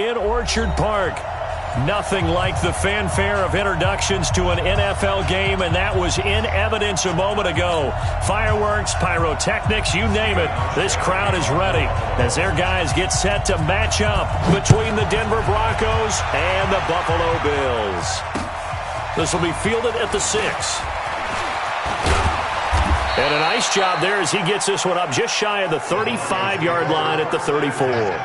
in Orchard Park. Nothing like the fanfare of introductions to an NFL game, and that was in evidence a moment ago. Fireworks, pyrotechnics, you name it. This crowd is ready as their guys get set to match up between the Denver Broncos and the Buffalo Bills. This will be fielded at the 6. And a nice job there as he gets this one up just shy of the 35-yard line at the 34.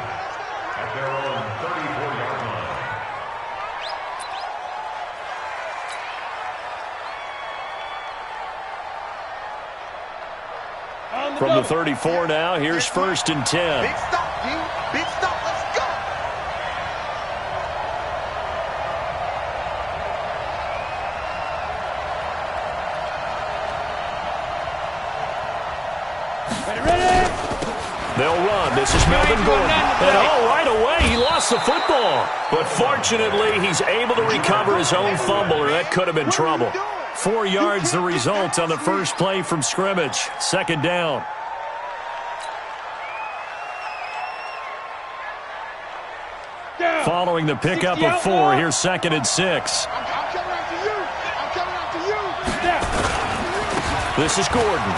From the 34 now, here's 1st and 10. Big stop, dude. Big stop. Let's go. Ready? They'll run. This is Melvin Gordon. And right away, he lost the football. But fortunately, he's able to recover his own fumble, or that could have been trouble. 4 yards the result on the first play from scrimmage. 2nd down. Following the pickup of 4, here's 2nd and 6. I'm coming after you. I'm coming after you. This is Gordon.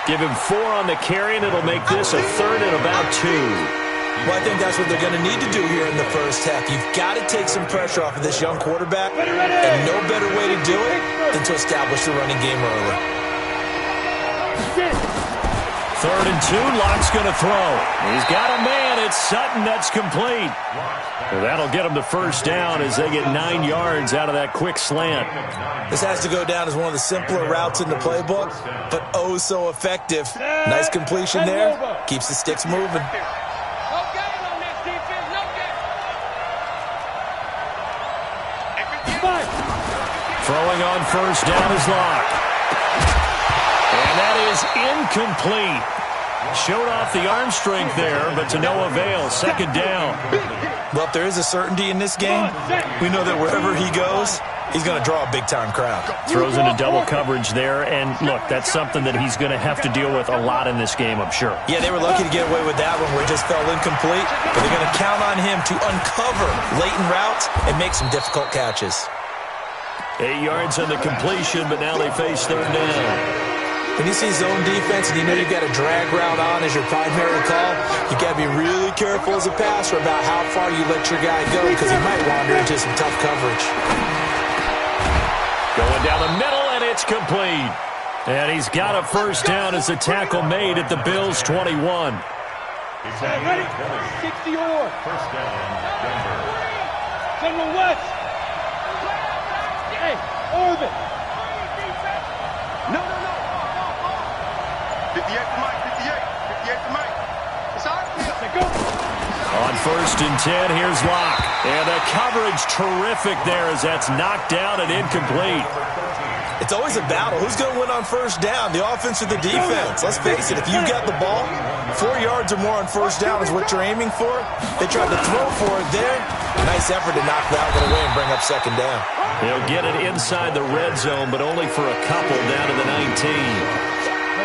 Give him 4 on the carry, and it'll make this a 3rd and about 2. Well, I think that's what they're going to need to do here in the first half. You've got to take some pressure off of this young quarterback, and no better way to do it than to establish the running game early. 3rd and 2, Locke's going to throw. He's got a man. It's Sutton. That's complete. Well, that'll get him the 1st down as they get 9 yards out of that quick slant. This has to go down as one of the simpler routes in the playbook, but oh so effective. Nice completion there. Keeps the sticks moving. Throwing on 1st down is Locke. And that is incomplete. Showed off the arm strength there, but to no avail. 2nd down. Well, if there is a certainty in this game, we know that wherever he goes, he's going to draw a big-time crowd. Throws into double coverage there, and look, that's something that he's going to have to deal with a lot in this game, I'm sure. Yeah, they were lucky to get away with that one where it just fell incomplete, but they're going to count on him to uncover latent routes and make some difficult catches. 8 yards on the completion, but now they face 3rd down. When you see zone defense and you know you've got a drag route on as your primary call, you got to be really careful as a passer about how far you let your guy go because he might wander into some tough coverage. Going down the middle, and it's complete. And he's got a 1st down as the tackle made at the Bills' 21. Ready? 60-or. 1st down, Denver. General West. Hey, Orvin. No. 58 to Mike. 58 to Mike. It's our field. On 1st and 10, here's Locke. And the coverage terrific there as that's knocked down and incomplete. It's always a battle. Who's going to win on 1st down, the offense or the defense? Let's face it, if you've got the ball, 4 yards or more on 1st down is what you're aiming for. They tried to throw for it there. Nice effort to knock that one away and bring up 2nd down. They'll get it inside the red zone, but only for a couple down to the 19.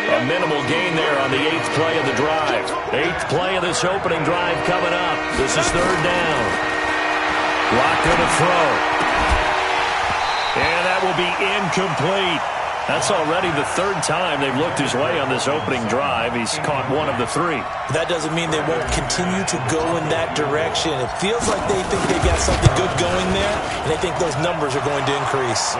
A minimal gain there on the 8th play of the drive. 8th play of this opening drive coming up. This is 3rd down. Locke going to throw. And that will be incomplete. That's already the 3rd time they've looked his way on this opening drive. He's caught 1 of the 3. That doesn't mean they won't continue to go in that direction. It feels like they think they've got something good going there, and they think those numbers are going to increase.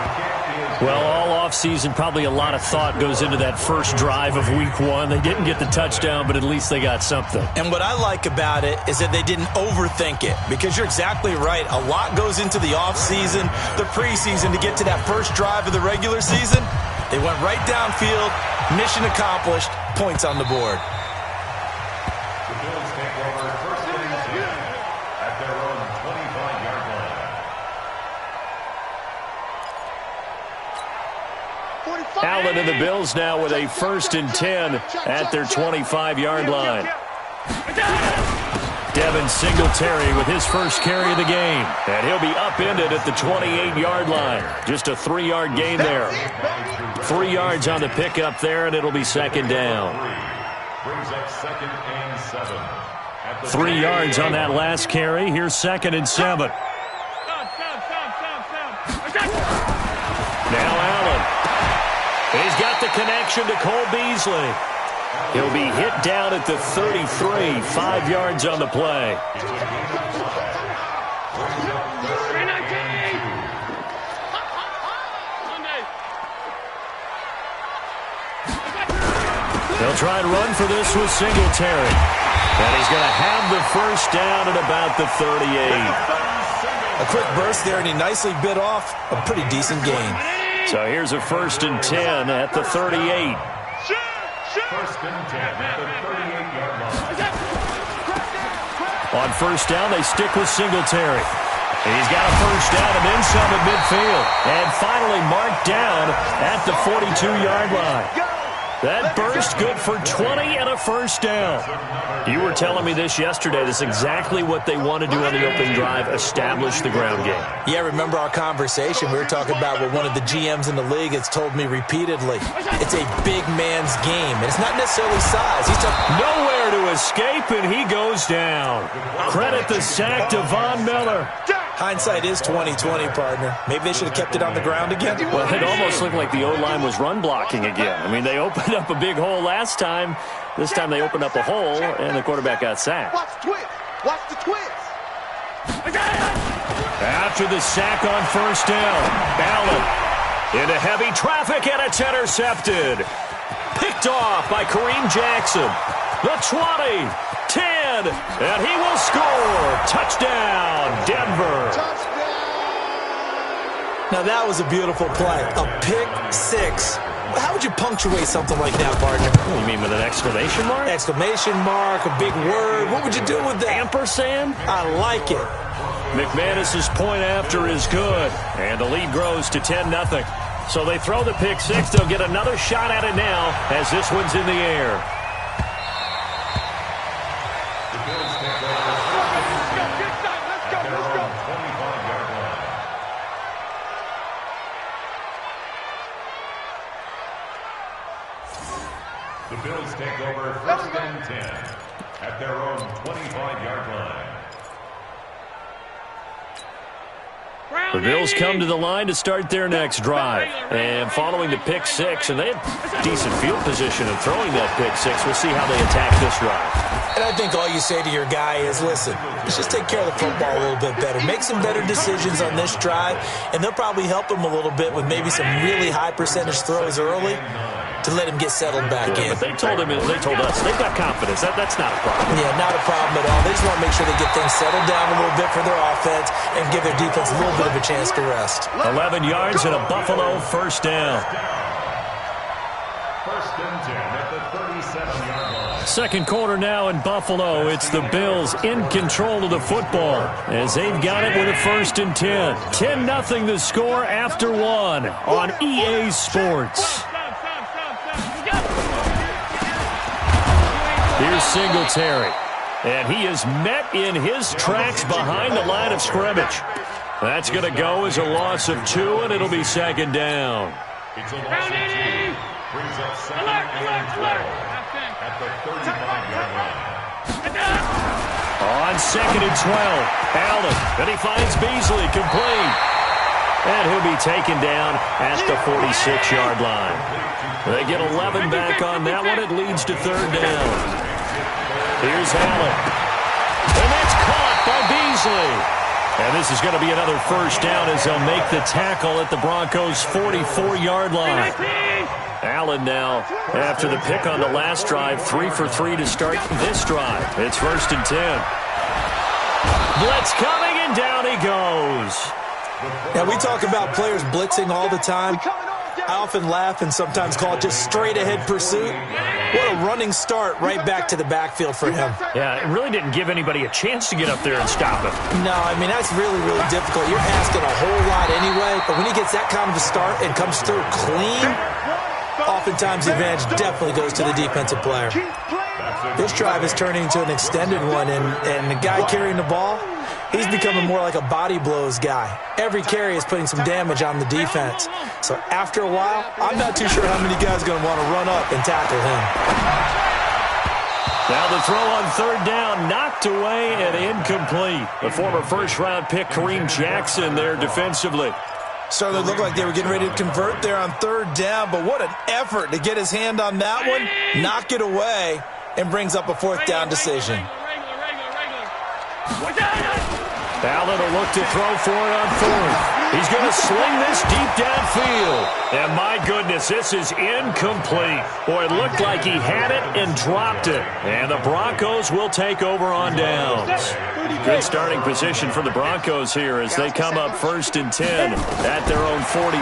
Well, all offseason, probably a lot of thought goes into that first drive of Week 1. They didn't get the touchdown, but at least they got something. And what I like about it is that they didn't overthink it, because you're exactly right. A lot goes into the offseason, the preseason, to get to that first drive of the regular season. They went right downfield, mission accomplished, points on the board. The Bills take over 1st and 10 at their own 25-yard line. Allen and the Bills now with a 1st and 10 at their 25-yard line. Devin Singletary with his first carry of the game. And he'll be upended at the 28-yard line. Just a 3-yard gain there. 3 yards on the pickup there, and it'll be 2nd down. Brings up 2nd and 7 at 3 yards on that last carry. Here's 2nd and 7. Now Allen. He's got the connection to Cole Beasley. He'll be hit down at the 33, 5 yards on the play. They'll try and run for this with Singletary. And he's going to have the first down at about the 38. A quick burst there, and he nicely bit off a pretty decent gain. So here's a 1st and 10 at the 38. 1st and 10 at the 38-yard line. On 1st down, they stick with Singletary. He's got a 1st down and then some at midfield. And finally marked down at the 42-yard line. That burst good for 20 and a 1st down. You were telling me this yesterday. This is exactly what they want to do on the opening drive, establish the ground game. Yeah, remember our conversation. We were talking about what one of the GMs in the league has told me repeatedly. It's a big man's game, and it's not necessarily size. He's nowhere to escape, and he goes down. Credit the sack to Von Miller. Hindsight is 20/20, partner. Maybe they should have kept it on the ground again. Well, it almost looked like the O-line was run blocking again. I mean, they opened up a big hole last time. This time they opened up a hole, and the quarterback got sacked. Watch the twist. Watch the twist. After the sack on 1st down, Allen into heavy traffic, and it's intercepted. Picked off by Kareem Jackson. The 20, 10, and he will score. Touchdown, Denver. Now that was a beautiful play. A pick six. How would you punctuate something like that, partner? You mean with an exclamation mark? Exclamation mark, a big word. What would you do with that? Ampersand? I like it. McManus's point after is good, and the lead grows to 10-0. So they throw the pick six. They'll get another shot at it now as this one's in the air. The Bills take over 1st and 10 at their own 25-yard line. The Bills come to the line to start their next drive. And following the pick six, and they had decent field position in throwing that pick six. We'll see how they attack this drive. And I think all you say to your guy is, listen, let's just take care of the football a little bit better. Make some better decisions on this drive, and they'll probably help him a little bit with maybe some really high percentage throws early to let him get settled back in. But they told us, they've got confidence. That's not a problem. Yeah, not a problem at all. They just want to make sure they get things settled down a little bit for their offense and give their defense a little bit of a chance to rest. 11 yards and a Buffalo 1st down. 1st and 10 at the 37-yard line. Second quarter now in Buffalo. It's the Bills in control of the football as they've got it with a 1st and 10. 10-0 the score after one on EA Sports. Here's Singletary, and he is met in his tracks behind the line of scrimmage. That's going to go as a loss of 2, and it'll be 2nd down. It's a loss of 2. Brings up 2nd and 12 at the 35-yard line. On 2nd and 12, Allen, and he finds Beasley complete. And he'll be taken down at the 46-yard line. They get 11 back on that one. It leads to 3rd down. Here's Allen. And that's caught by Beasley. And this is going to be another 1st down as they'll make the tackle at the Broncos' 44-yard line. Allen now, after the pick on the last drive, 3 for 3 to start this drive. It's 1st and 10. Blitz coming, and down he goes. Now, we talk about players blitzing all the time. I often laugh and sometimes call it just straight-ahead pursuit. What a running start right back to the backfield for him. Yeah, it really didn't give anybody a chance to get up there and stop him. No, I mean, that's really, really difficult. You're asking a whole lot anyway, but when he gets that kind of a start and comes through clean, oftentimes the advantage definitely goes to the defensive player. This drive is turning into an extended one, and the guy carrying the ball, he's becoming more like a body blows guy. Every carry is putting some damage on the defense. So after a while, I'm not too sure how many guys are going to want to run up and tackle him. Now the throw on third down, knocked away and incomplete. The former first-round pick, Kareem Jackson, there defensively. Started to look like they were getting ready to convert there on third down, but what an effort to get his hand on that one, knock it away, and brings up a fourth down decision. Allen will look to throw for it on fourth. He's going to sling this deep downfield. And my goodness, this is incomplete. Boy, it looked like he had it and dropped it. And the Broncos will take over on downs. Good starting position for the Broncos here as they come up 1st and 10 at their own 43.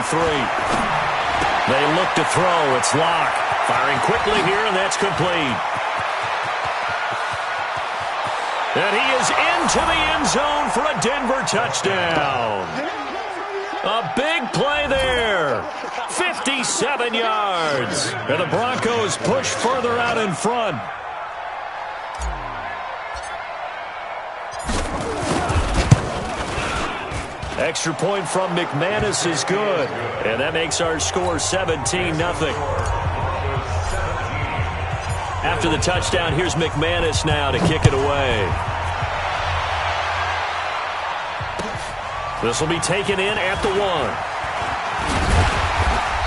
They look to throw. It's Locke. Firing quickly here, and that's complete. And he is into the end zone for a Denver touchdown. A big play there. 57 yards. And the Broncos push further out in front. Extra point from McManus is good. And that makes our score 17-0. After the touchdown, here's McManus now to kick it away. This will be taken in at the 1.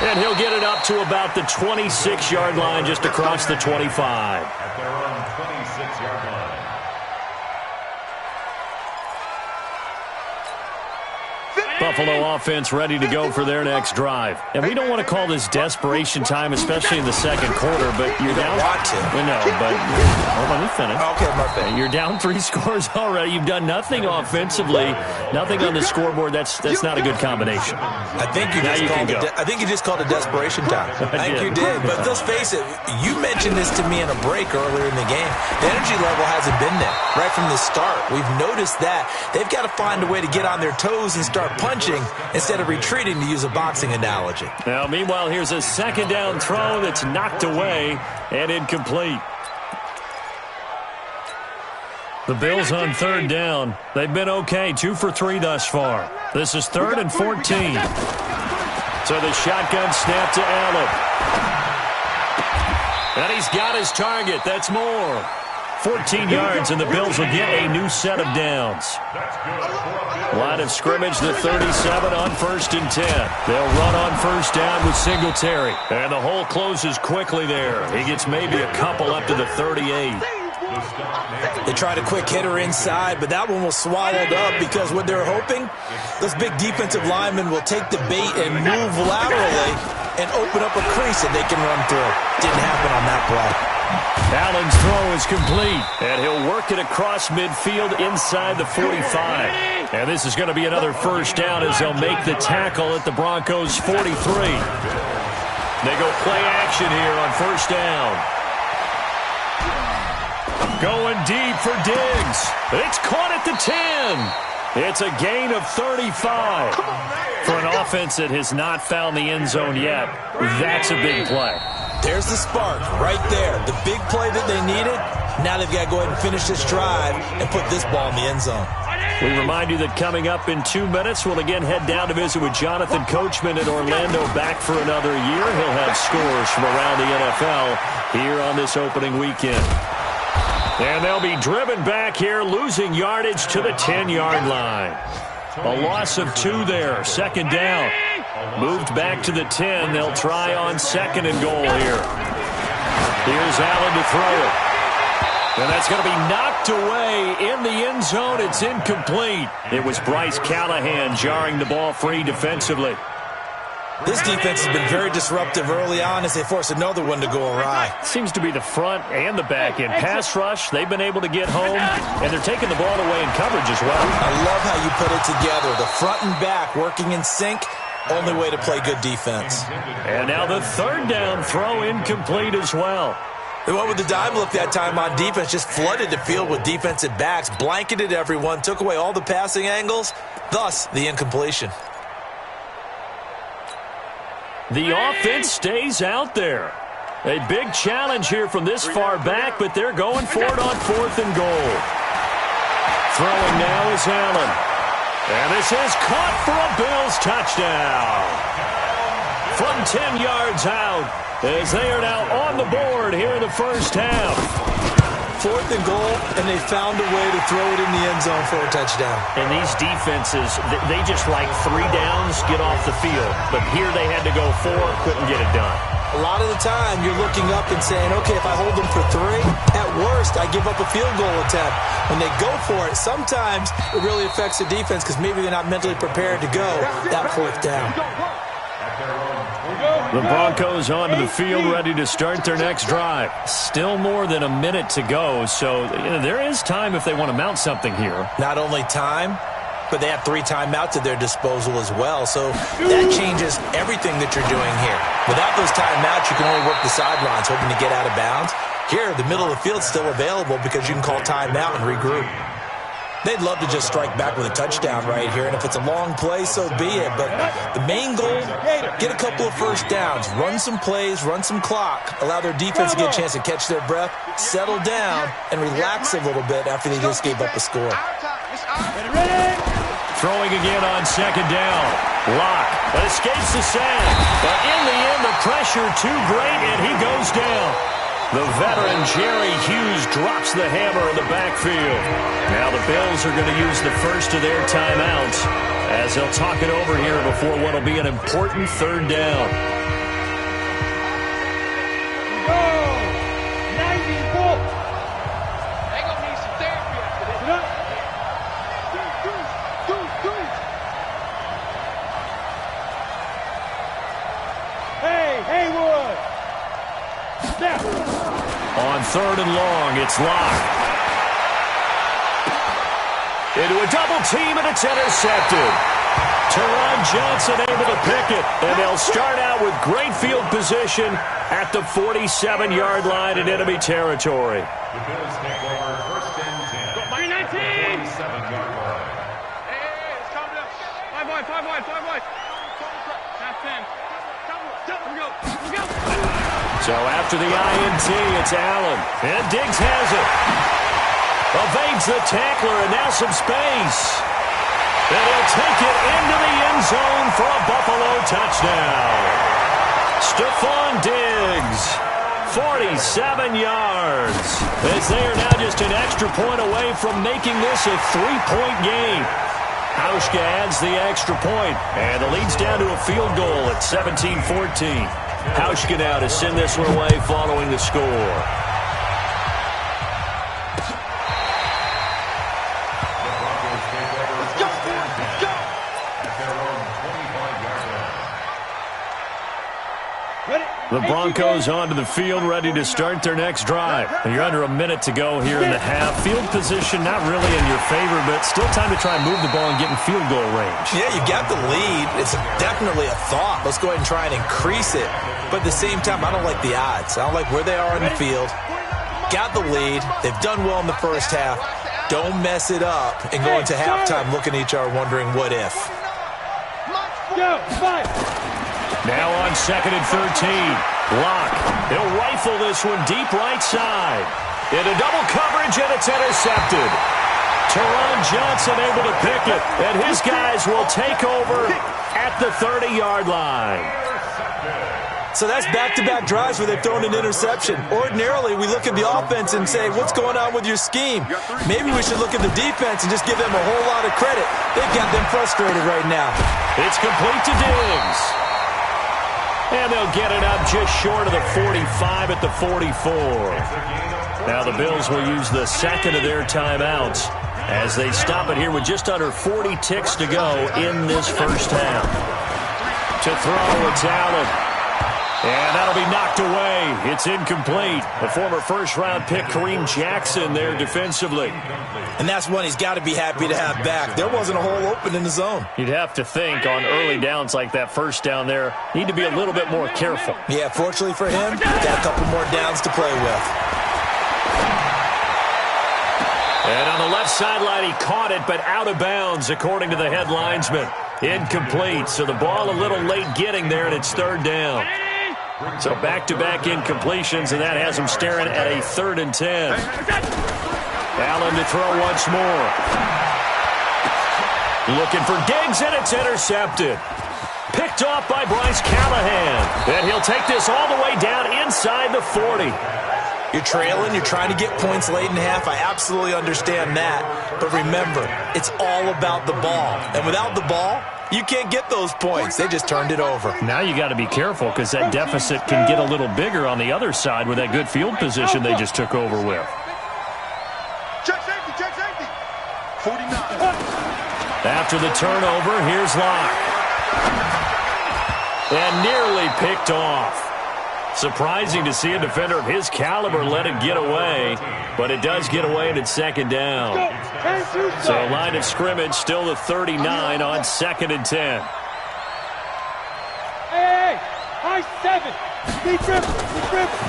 And he'll get it up to about the 26-yard line, just across the 25. At their own 26-yard line. Buffalo offense ready to go for their next drive. And we don't want to call this desperation time, especially in the second quarter, but you're down. Want to. We know, but let me finish. Okay, my bad. You're down 3 scores already. You've done nothing offensively, nothing on the scoreboard. That's not a good combination. I think you just called it desperation time. I think you did. But let's face it, you mentioned this to me in a break earlier in the game. The energy level hasn't been there right from the start. We've noticed that. They've got to find a way to get on their toes and start punching instead of retreating, to use a boxing analogy. Now, meanwhile, here's a second down throw that's knocked away and incomplete. The Bills on third down. They've been okay, 2 for 3 thus far. This is 3rd and 14. So the shotgun snap to Allen. And he's got his target. That's more. 14 yards, and the Bills will get a new set of downs. Line of scrimmage, the 37 on 1st and 10. They'll run on 1st down with Singletary. And the hole closes quickly there. He gets maybe a couple up to the 38. They tried a quick hitter inside, but that one was swallowed up because what they're hoping, those big defensive linemen will take the bait and move laterally and open up a crease that they can run through. Didn't happen on that play. Allen's throw is complete, and he'll work it across midfield inside the 45. And this is going to be another 1st down as they'll make the tackle at the Broncos' 43. They go play action here on 1st down. Going deep for Diggs. It's caught at the 10. It's a gain of 35. For an offense that has not found the end zone yet, that's a big play. There's the spark right there. The big play that they needed. Now they've got to go ahead and finish this drive and put this ball in the end zone. We remind you that coming up in 2 minutes, we'll again head down to visit with Jonathan Coachman in Orlando, back for another year. He'll have scores from around the NFL here on this opening weekend. And they'll be driven back here, losing yardage to the 10-yard line. A loss of 2 there, 2nd down. Moved back to the 10. They'll try on 2nd and goal here. Here's Allen to throw it. And that's going to be knocked away in the end zone. It's incomplete. It was Bryce Callahan jarring the ball free defensively. This defense has been very disruptive early on as they force another one to go awry. Seems to be the front and the back end. Pass rush, they've been able to get home, and they're taking the ball away in coverage as well. I love how you put it together. The front and back working in sync. Only way to play good defense. And now the 3rd down throw incomplete as well. They went with the dime look that time on defense, just flooded the field with defensive backs, blanketed everyone, took away all the passing angles, thus the incompletion. The offense stays out there. A big challenge here from this far back, but they're going for it on 4th and goal. Throwing now is Allen. And this is caught for a Bills touchdown. From 10 yards out, as they are now on the board here in the 1st half. 4th and goal, and they found a way to throw it in the end zone for a touchdown. And these defenses, they just like 3 downs, get off the field. But here they had to go 4, couldn't get it done. A lot of the time, you're looking up and saying, okay, if I hold them for 3, at worst, I give up a field goal attempt. When they go for it, sometimes it really affects the defense because maybe they're not mentally prepared to go that 4th down. The Broncos onto the field, ready to start their next drive. Still more than a minute to go, so there is time if they want to mount something here. Not only time, but they have 3 timeouts at their disposal as well, so that changes everything that you're doing here. Without those timeouts, you can only work the sidelines, hoping to get out of bounds. Here, the middle of the field's still available because you can call timeout and regroup. They'd love to just strike back with a touchdown right here, and if it's a long play, so be it. But the main goal, get a couple of first downs, run some plays, run some clock, allow their defense to get a chance to catch their breath, settle down, and relax a little bit after they just gave up a score. Throwing again on 2nd down. Locke, but escapes the sack. But in the end, the pressure too great, and he goes down. The veteran Jerry Hughes drops the hammer in the backfield. Now the Bills are going to use the first of their timeouts as they'll talk it over here before what will be an important 3rd down. Go! 90 volts! They gonna need some therapy after this. Hey, Haywood! Snap! On 3rd and long, it's Locke. Into a double team, and it's intercepted. Teron Johnson able to pick it, and they'll start out with great field position at the 47-yard line in enemy territory. The Bills take over 1st and 10. 19! 47-yard line. Hey, it's coming up. 5 wide. Half 10. Here we go. So after the INT, it's Allen. And Diggs has it. Evades the tackler, and now some space. And he'll take it into the end zone for a Buffalo touchdown. Stephon Diggs, 47 yards. As they are now just an extra point away from making this a 3-point game. Hauschka adds the extra point, and the lead's down to a field goal at 17-14. Hauschka now to send this one away following the score. The Broncos onto the field, ready to start their next drive. You're under a minute to go here in the half. Field position not really in your favor, but still time to try and move the ball and get in field goal range. Yeah, you got the lead. It's definitely a thought. Let's go ahead and try and increase it. But at the same time, I don't like the odds. I don't like where they are in the field. Got the lead. They've done well in the first half. Don't mess it up and go into halftime looking at each other wondering what if. Go, 5. Now on 2nd and 13. Locke. He'll rifle this one deep right side. Into double coverage, and it's intercepted. Teron Johnson able to pick it, and his guys will take over at the 30-yard line. So that's back-to-back drives where they've thrown an interception. Ordinarily, we look at the offense and say, what's going on with your scheme? Maybe we should look at the defense and just give them a whole lot of credit. They've got them frustrated right now. It's complete to Diggs. And they'll get it up just short of the 45 at the 44. Now the Bills will use the 2nd of their timeouts as they stop it here with just under 40 ticks to go in this first half. To throw, it's Allen. And that'll be knocked away. It's incomplete. The former first-round pick, Kareem Jackson, there defensively. And that's one he's got to be happy to have back. There wasn't a hole open in the zone. You'd have to think on early downs like that first down there, need to be a little bit more careful. Yeah, fortunately for him, got a couple more downs to play with. And on the left sideline, he caught it, but out of bounds, according to the head linesman. Incomplete, so the ball a little late getting there, and it's 3rd down. So back-to-back incompletions, and that has him staring at a 3rd and 10. Allen to throw once more. Looking for Diggs, and it's intercepted. Picked off by Bryce Callahan. And he'll take this all the way down inside the 40. You're trailing, you're trying to get points late in half. I absolutely understand that. But remember, it's all about the ball. And without the ball, you can't get those points. They just turned it over. Now you got to be careful because that deficit can get a little bigger on the other side with that good field position they just took over with. Check safety. 49. After the turnover, here's Locke. And nearly picked off. Surprising to see a defender of his caliber let it get away, but it does get away and it's second down. So line of scrimmage still the 39 on 2nd and 10. Hey, high 7. Deep rip.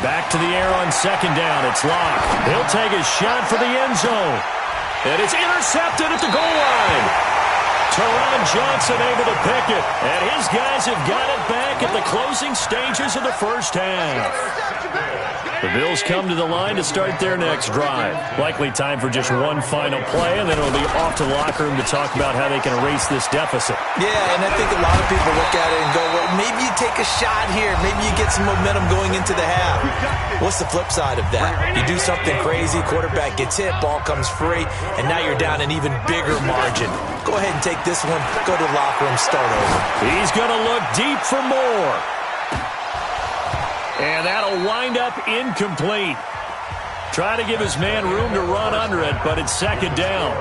Back to the air on 2nd down. It's Locke. He'll take a shot for the end zone. And it's intercepted at the goal line. Teron Johnson able to pick it. And his guys have got it back at the closing stages of the first half. The Bills come to the line to start their next drive. Likely time for just one final play, and then it'll be off to the locker room to talk about how they can erase this deficit. Yeah, and I think a lot of people look at it and go, well, maybe you take a shot here. Maybe you get some momentum going into the half. What's the flip side of that? You do something crazy, quarterback gets hit, ball comes free, and now you're down an even bigger margin. Go ahead and take this one, go to the locker room, start over. He's going to look deep for more. And that'll wind up incomplete. Try to give his man room to run under it, but it's second down.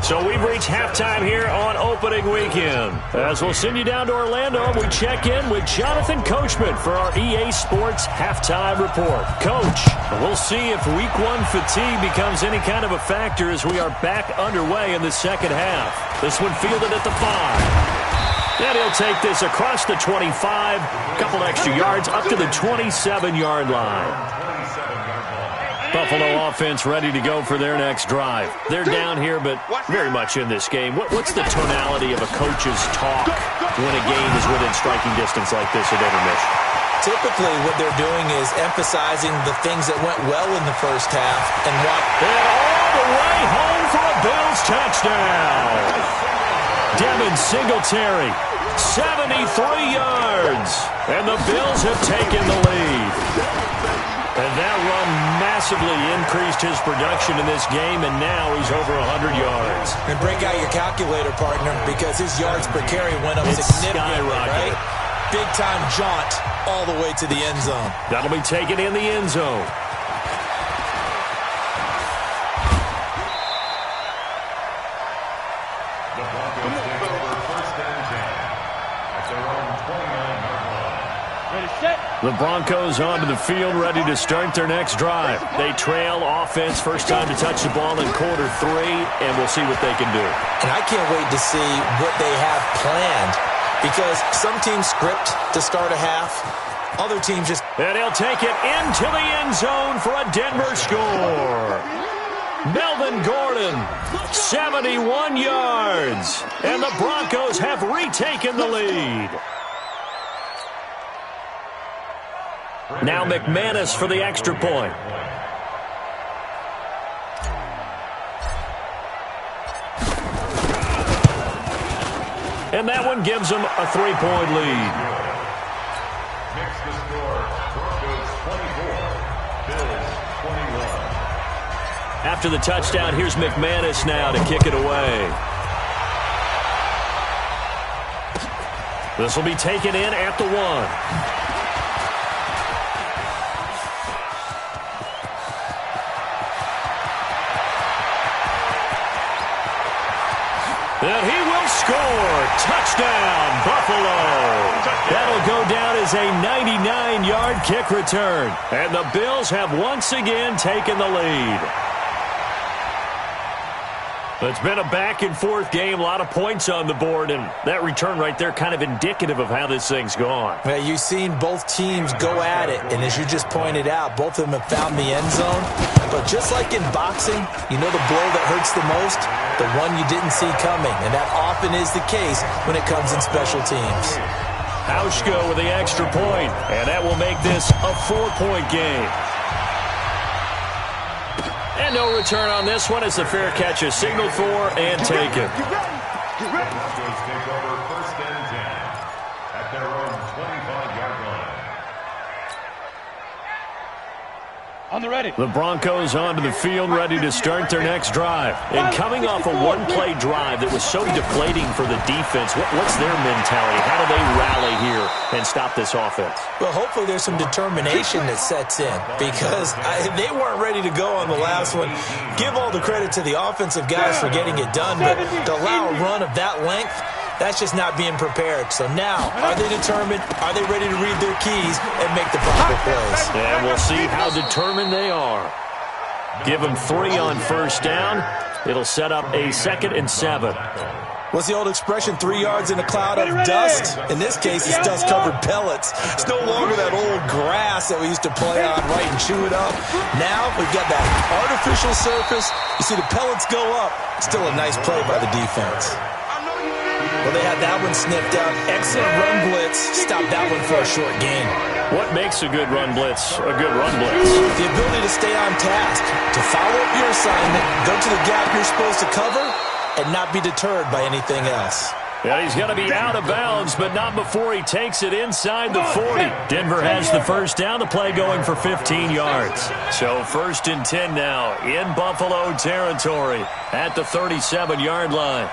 So we've reached halftime here on opening weekend. As we'll send you down to Orlando, we check in with Jonathan Coachman for our EA Sports Halftime Report. Coach, we'll see if Week 1 fatigue becomes any kind of a factor as we are back underway in the second half. This one fielded at the 5. And he'll take this across the 25, couple extra yards up to the 27-yard line. Buffalo offense ready to go for their next drive. They're down here, but very much in this game. What's the tonality of a coach's talk when a game is within striking distance like this at intermission? Typically, what they're doing is emphasizing the things that went well in the first half and what... And all the way home for a Bills touchdown. Devin Singletary, 73 yards. And the Bills have taken the lead. And that run massively increased his production in this game, and now he's over 100 yards. And break out your calculator, partner, because his yards per carry went up significantly, right? Big-time jaunt all the way to the end zone. That'll be taken in the end zone. The Broncos take over 1st and 10 at their own 29-yard line. Ready, set. The Broncos onto the field, ready to start their next drive. They trail offense, first time to touch the ball in quarter 3, and we'll see what they can do. And I can't wait to see what they have planned, because some teams script to start a half, other teams just... And he'll take it into the end zone for a Denver score. Melvin Gordon, 71 yards. And the Broncos have retaken the lead. Now McManus for the extra point. And that one gives them a 3-point lead. Makes the score Broncos 24, Bills 21. After the touchdown, here's McManus now to kick it away. This will be taken in at the 1. And he will score. Touchdown, Buffalo. That'll go down as a 99-yard kick return. And the Bills have once again taken the lead. It's been a back-and-forth game, a lot of points on the board, and that return right there kind of indicative of how this thing's gone. Well, you've seen both teams go at it, and as you just pointed out, both of them have found the end zone. But just like in boxing, you know the blow that hurts the most? The one you didn't see coming, and that often is the case when it comes in special teams. Hauschka with the extra point, and that will make this a 4-point game. And no return on this one as the fair catch is signaled for and taken. The Broncos take over 1st and 10 at their own 25-yard line. On the ready. The Broncos onto the field, ready to start their next drive. And coming off a one-play drive that was so deflating for the defense, what's their mentality? How do they rally here and stop this offense? Well, hopefully there's some determination that sets in because they weren't ready to go on the last one. Give all the credit to the offensive guys for getting it done, but to allow a run of that length, that's just not being prepared. So now, are they determined? Are they ready to read their keys and make the proper plays? And we'll see how determined they are. Give them 3 on first down. It'll set up a 2nd and 7. What's the old expression, 3 yards in a cloud of dust? In this case, it's dust-covered pellets. It's no longer that old grass that we used to play on, right, and chew it up. Now we've got that artificial surface. You see the pellets go up. Still a nice play by the defense. Well, they had that one sniffed out. Excellent run blitz. Stopped that one for a short gain. What makes a good run blitz a good run blitz? The ability to stay on task, to follow up your assignment, go to the gap you're supposed to cover, and not be deterred by anything else. Yeah, he's going to be out of bounds, but not before he takes it inside the 40. Denver has the first down, the play going for 15 yards. So 1st and 10 now in Buffalo territory at the 37-yard line.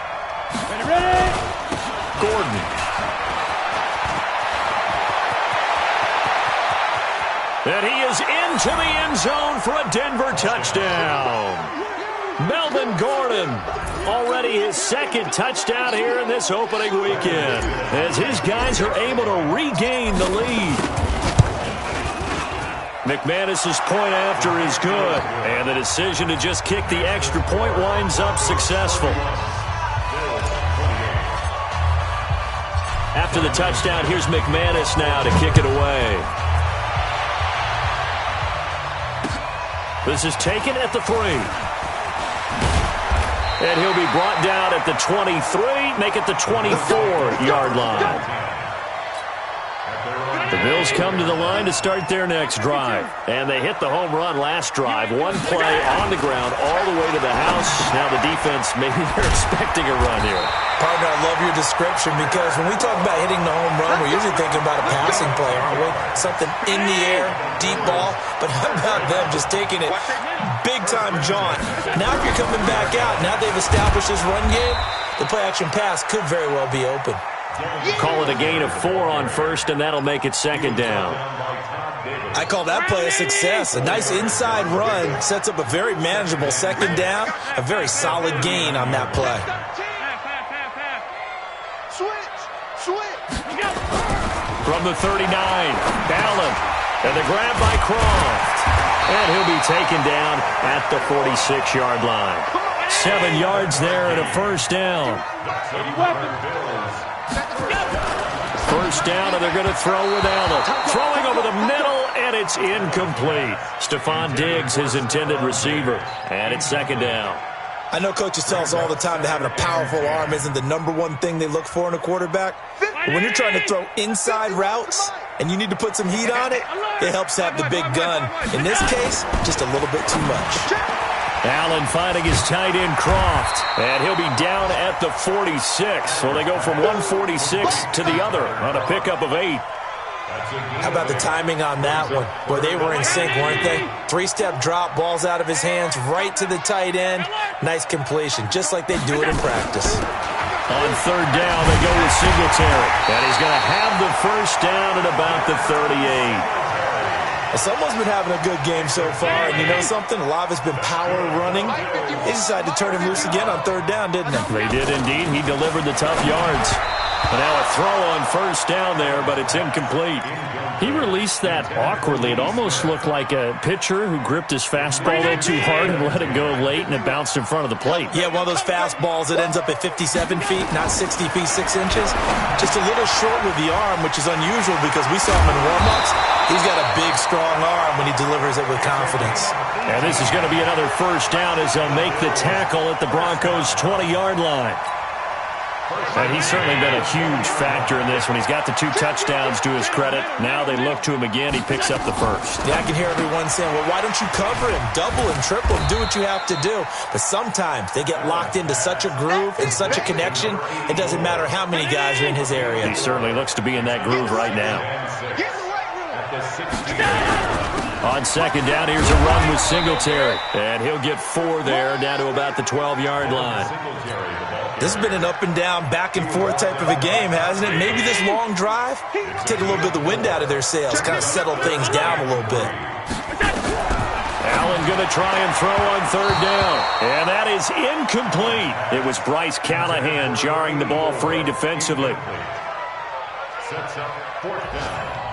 Ready. Gordon. And he is into the end zone for a Denver touchdown. Melvin Gordon, already his 2nd touchdown here in this opening weekend, as his guys are able to regain the lead. McManus's point after is good, and the decision to just kick the extra point winds up successful. After the touchdown, here's McManus now to kick it away. This is taken at the 3. And he'll be brought down at the 23, make it the 24-yard line. The Bills come to the line to start their next drive. And they hit the home run last drive. One play on the ground all the way to the house. Now the defense, maybe they're expecting a run here. Partner, I love your description because when we talk about hitting the home run, we're usually thinking about a passing play, aren't we? Something in the air, deep ball. But how about them just taking it big-time jaunt? Now if you're coming back out, now they've established this run game, the play-action pass could very well be open. Call it a gain of 4 on first, and that'll make it 2nd down. I call that play a success. A nice inside run sets up a very manageable 2nd down, a very solid gain on that play. From the 39, Allen, and the grab by Croft. And he'll be taken down at the 46-yard line. 7 yards there and a first down. First down, and they're going to throw with Allen. Throwing over the middle, and it's incomplete. Stephon Diggs, his intended receiver, and it's 2nd down. I know coaches tell us all the time that having a powerful arm isn't the #1 thing they look for in a quarterback. But when you're trying to throw inside routes and you need to put some heat on it, it helps have the big gun. In this case, just a little bit too much. Allen finding his tight end Croft, and he'll be down at the 46. So they go from 146 to the other on a pickup of 8. How about the timing on that one? Boy, they were in sync, weren't they? 3-step drop, balls out of his hands, right to the tight end. Nice completion, just like they do it in practice. On 3rd down, they go with Singletary. And he's going to have the first down at about the 38. Someone's been having a good game so far, and you know something? A lot of it's been power running. They decided to turn him loose again on 3rd down, didn't they? They did indeed. He delivered the tough yards. And now a throw on first down there, but it's incomplete. He released that awkwardly. It almost looked like a pitcher who gripped his fastball a little too hard and let it go late, and it bounced in front of the plate. Yeah, one of those fastballs that ends up at 57 feet, not 60 feet, 6 inches. Just a little short with the arm, which is unusual because we saw him in warm-ups. He's got a big, strong arm when he delivers it with confidence. And this is going to be another first down as they'll make the tackle at the Broncos' 20-yard line. And he's certainly been a huge factor in this when he's got the 2 touchdowns to his credit. Now they look to him again. He picks up the first. Yeah, I can hear everyone saying, well, why don't you cover him? Double him, triple him, do what you have to do. But sometimes they get locked into such a groove and such a connection, it doesn't matter how many guys are in his area. He certainly looks to be in that groove right now. On second down, here's a run with Singletary. And he'll get 4 there, down to about the 12-yard line. This has been an up-and-down, back-and-forth type of a game, hasn't it? Maybe this long drive take a little bit of the wind out of their sails, kind of settle things down a little bit. Allen going to try and throw on third down. And that is incomplete. It was Bryce Callahan jarring the ball free defensively. Sets up fourth down.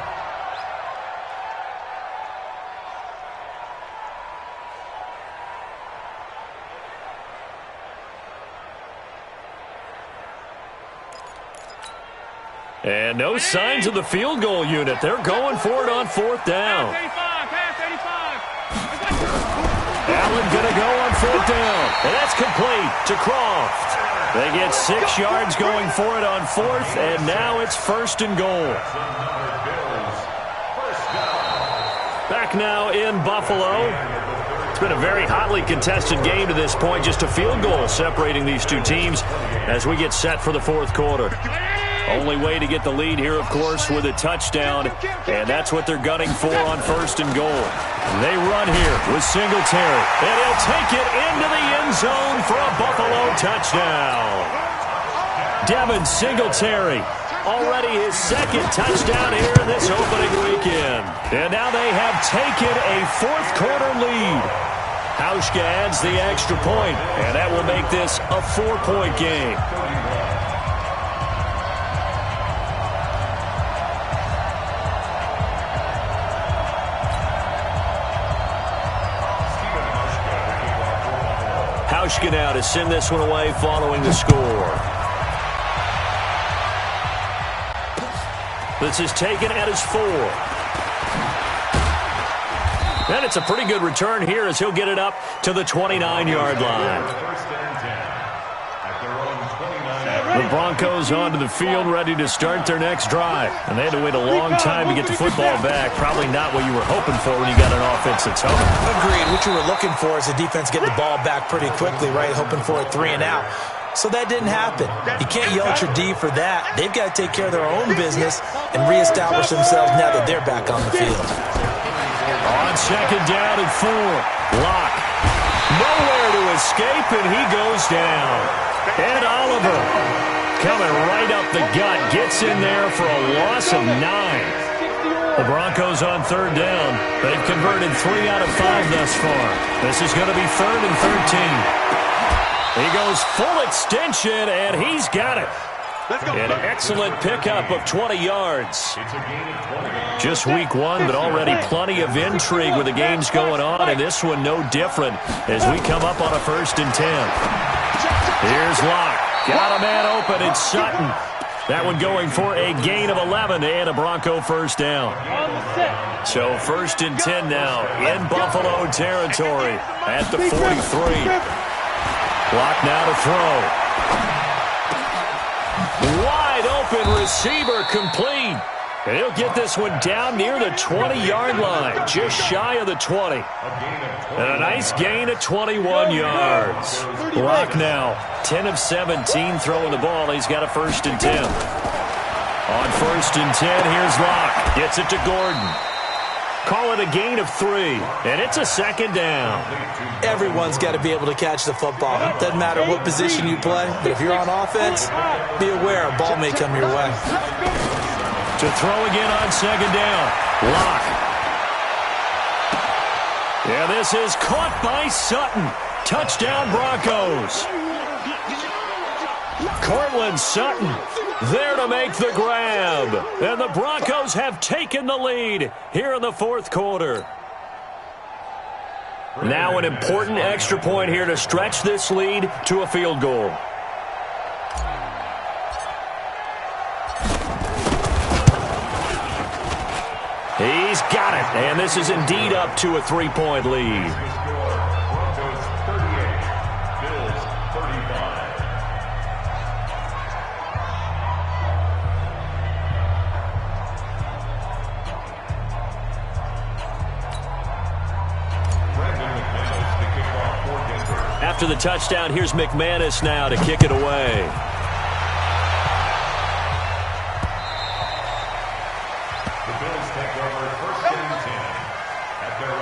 And no signs of the field goal unit. They're going for it on fourth down. Allen going to go on fourth down. And that's complete to Croft. They get 6 yards going for it on fourth, and now it's first and goal. Back now in Buffalo. It's been a very hotly contested game to this point. Just a field goal separating these two teams as we get set for the fourth quarter. Only way to get the lead here, of course, with a touchdown, and that's what they're gunning for on first and goal. They run here with Singletary, and he'll take it into the end zone for a Buffalo touchdown. Devin Singletary, already his second touchdown here in this opening weekend. And now they have taken a fourth-quarter lead. Hauschka adds the extra point, and that will make this a 4-point game. Hauschka now to send this one away following the score. This is taken at his 4. And it's a pretty good return here as he'll get it up to the 29-yard line. The Broncos onto the field ready to start their next drive. And they had to wait a long time to get the football back. Probably not what you were hoping for when you got an offense that's home. Agreed. What you were looking for is the defense getting the ball back pretty quickly, right? Hoping for a 3 and out. So that didn't happen. You can't yell at your D for that. They've got to take care of their own business and reestablish themselves now that they're back on the field. On second down and 4. Locke. Nowhere to escape, and he goes down. Ed Oliver coming right up the gut. Gets in there for a loss of 9. The Broncos on third down. They've converted 3 out of 5 thus far. This is going to be 3rd and 13. He goes full extension, and he's got it. An excellent pickup of 20 yards. Just week 1, but already plenty of intrigue with the games going on, and this one no different as we come up on a 1st and 10. Here's Locke. Got a man open. It's Sutton. That one going for a gain of 11 and a Bronco first down. So 1st and 10 now in Buffalo territory at the 43. Locke now to throw. Wide open receiver complete. And he'll get this one down near the 20-yard line, just shy of the 20. And a nice gain of 21 yards. Locke now 10 of 17 throwing the ball. He's got a 1st and 10. On 1st and 10, here's Locke. Gets it to Gordon. Call it a gain of 3, and it's a 2nd down. Everyone's got to be able to catch the football. Doesn't matter what position you play, but if you're on offense, be aware a ball may come your way. To throw again on 2nd down. Locke. Yeah, this is caught by Sutton. Touchdown Broncos. Cortland Sutton there to make the grab. And the Broncos have taken the lead here in the 4th quarter. Now an important extra point here to stretch this lead to a field goal. He's got it, and this is indeed up to a 3-point lead. Broncos 38, Bills 35. After the touchdown, here's McManus now to kick it away. The Bills take over 1st and 10 at their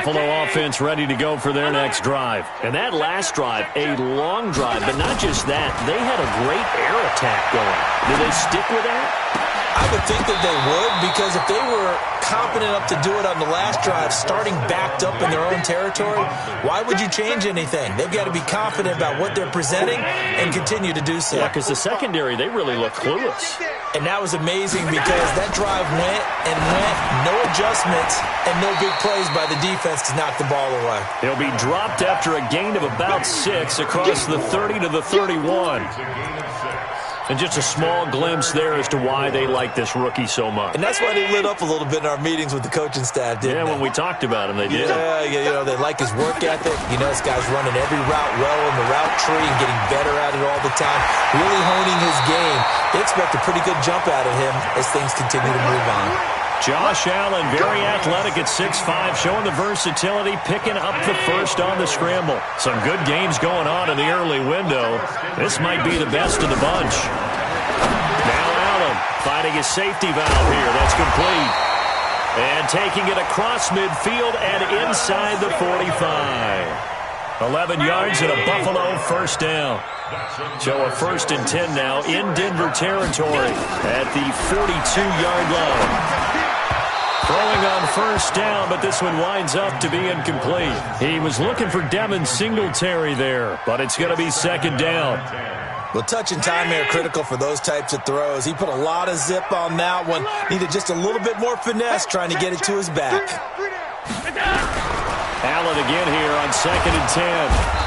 Buffalo offense ready to go for their next drive. And that last drive, a long drive, but not just that. They had a great air attack going. Do they stick with that? I would think that they would, because if they were confident enough to do it on the last drive, starting backed up in their own territory, why would you change anything? They've got to be confident about what they're presenting and continue to do so. Yeah, because the secondary, they really look clueless. And that was amazing because that drive went and went, no adjustments, and no big plays by the defense to knock the ball away. He'll be dropped after a gain of about 6 across the 30 to the 31. And just a small glimpse there as to why they like this rookie so much. And that's why they lit up a little bit in our meetings with the coaching staff, didn't they? When we talked about him, they did. Yeah, they like his work ethic. You know, this guy's running every route well in the route tree and getting better at it all the time, really honing his game. They expect a pretty good jump out of him as things continue to move on. Josh Allen, very athletic at 6'5", showing the versatility, picking up the first on the scramble. Some good games going on in the early window. This might be the best of the bunch. Now Allen finding his safety valve here. That's complete. And taking it across midfield and inside the 45. 11 yards and a Buffalo first down. So a 1st and 10 now in Denver territory at the 42-yard line. Throwing on first down, but this one winds up to be incomplete. He was looking for Devin Singletary there, but it's going to be 2nd down. Well, touch and time are critical for those types of throws. He put a lot of zip on that one. Needed just a little bit more finesse trying to get it to his back. Allen again here on 2nd and 10.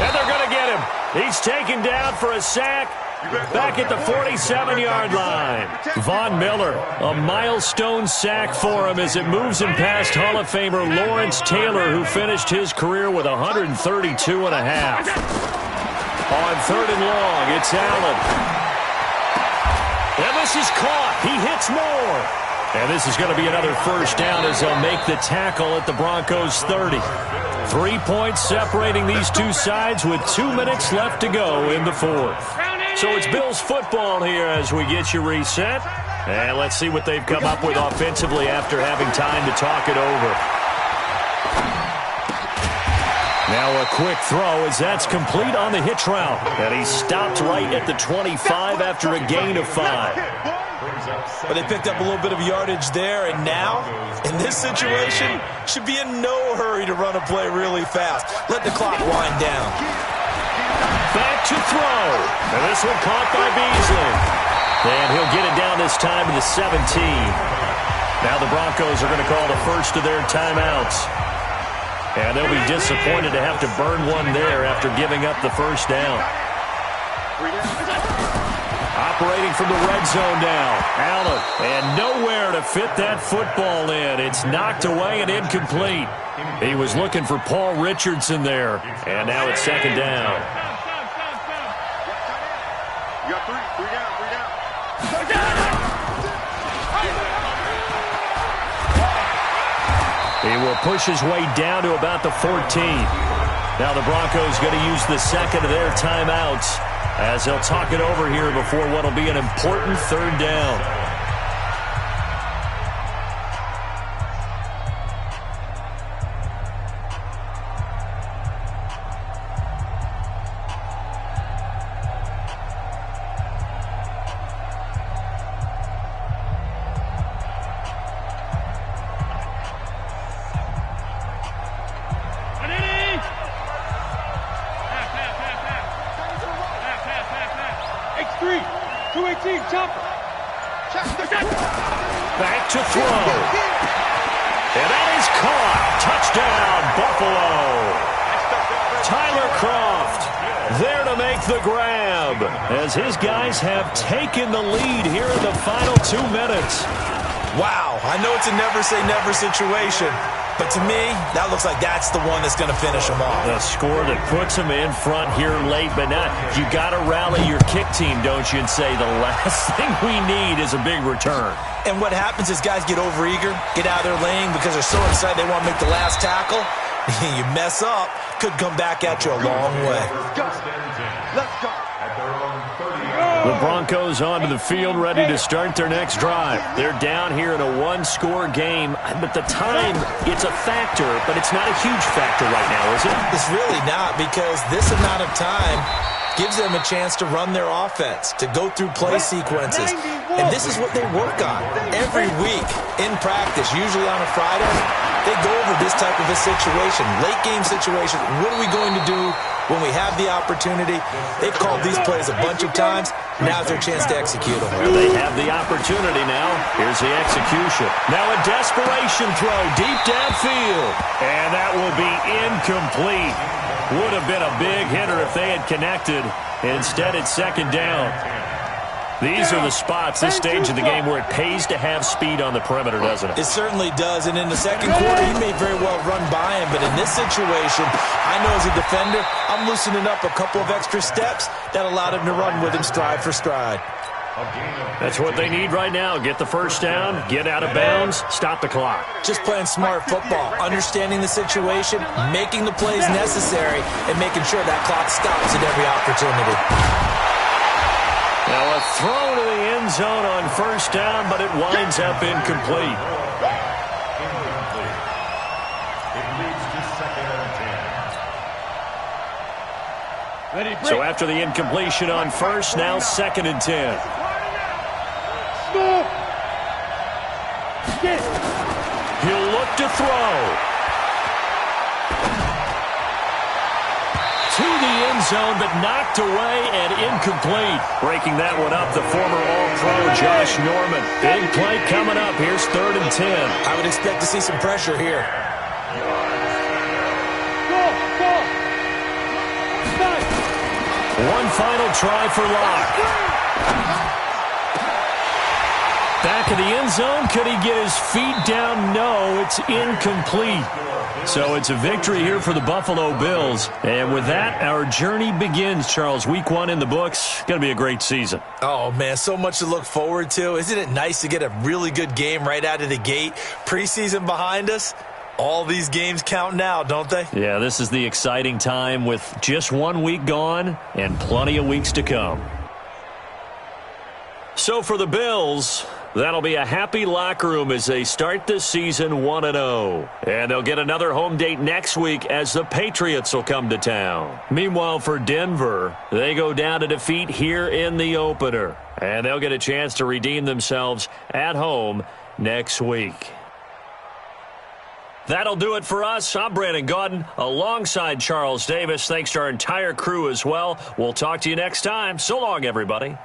And they're going to get him. He's taken down for a sack. Back at the 47-yard line. Von Miller, a milestone sack for him as it moves him past Hall of Famer Lawrence Taylor, who finished his career with 132 and a half. On 3rd and long, it's Allen. And this is caught. He hits more. And this is going to be another first down as they'll make the tackle at the Broncos' 30. 3 points separating these two sides with 2 minutes left to go in the 4th. So it's Bills football here as we get you reset. And let's see what they've come up with offensively after having time to talk it over. Now a quick throw as that's complete on the hitch route. And he stopped right at the 25 after a gain of 5. But they picked up a little bit of yardage there, and now, in this situation, should be in no hurry to run a play really fast. Let the clock wind down. Back to throw. And this one caught by Beasley. And he'll get it down this time to the 17. Now the Broncos are going to call the first of their timeouts. And they'll be disappointed to have to burn one there after giving up the first down. Operating from the red zone now. Allen, and nowhere to fit that football in. It's knocked away and incomplete. He was looking for Paul Richardson there. And now it's 2nd down. You got three down. He will push his way down to about the 14. Now the Broncos going to use the second of their timeouts as they'll talk it over here before what will be an important 3rd down. Back to throw. And that is caught. Touchdown, Buffalo. Tyler Kroft there to make the grab as his guys have taken the lead here in the final 2 minutes. Wow, I know it's a never-say-never situation, but to me, that looks like that's the one that's going to finish them off. The score that puts them in front here late, but now you got to rally your kick team, don't you, and say the last thing we need is a big return. And what happens is guys get overeager, get out of their lane because they're so excited they want to make the last tackle. You mess up, could come back at you a long way. Let's go. The Broncos onto the field, ready to start their next drive. They're down here in a one-score game, but the time, it's a factor, but it's not a huge factor right now, is it? It's really not, because this amount of time gives them a chance to run their offense, to go through play sequences. And this is what they work on every week in practice, usually on a Friday. They go over this type of a situation, late game situation. What are we going to do when we have the opportunity? They've called these plays a bunch of times. Now's their chance to execute them. Well, they have the opportunity now. Here's the execution. Now a desperation throw deep downfield. And that will be incomplete. Would have been a big hitter if they had connected. Instead, it's second down. These are the spots, this stage of the game, where it pays to have speed on the perimeter, doesn't it? It certainly does. And in the second quarter, he may very well run by him. But in this situation, I know as a defender, I'm loosening up a couple of extra steps that allowed him to run with him stride for stride. That's what they need right now. Get the first down, get out of bounds, stop the clock. Just playing smart football, understanding the situation, making the plays necessary, and making sure that clock stops at every opportunity. Now a throw to the end zone on first down, but it winds up incomplete. So after the incompletion on first, now second and 10. He'll look to throw. To the end zone, but knocked away and incomplete. Breaking that one up, the former All-Pro Josh Norman. Big play coming up. Here's third and 10. I would expect to see some pressure here. One final try for Locke. Back of the end zone. Could he get his feet down? No, it's incomplete. So it's a victory here for the Buffalo Bills. And with that, our journey begins, Charles. Week 1 in the books. Going to be a great season. Oh, man, so much to look forward to. Isn't it nice to get a really good game right out of the gate? Preseason behind us. All these games count now, don't they? Yeah, this is the exciting time with just 1 week gone and plenty of weeks to come. So for the Bills, that'll be a happy locker room as they start the season 1-0. And they'll get another home date next week as the Patriots will come to town. Meanwhile, for Denver, they go down to defeat here in the opener. And they'll get a chance to redeem themselves at home next week. That'll do it for us. I'm Brandon Gaudin alongside Charles Davis. Thanks to our entire crew as well. We'll talk to you next time. So long, everybody.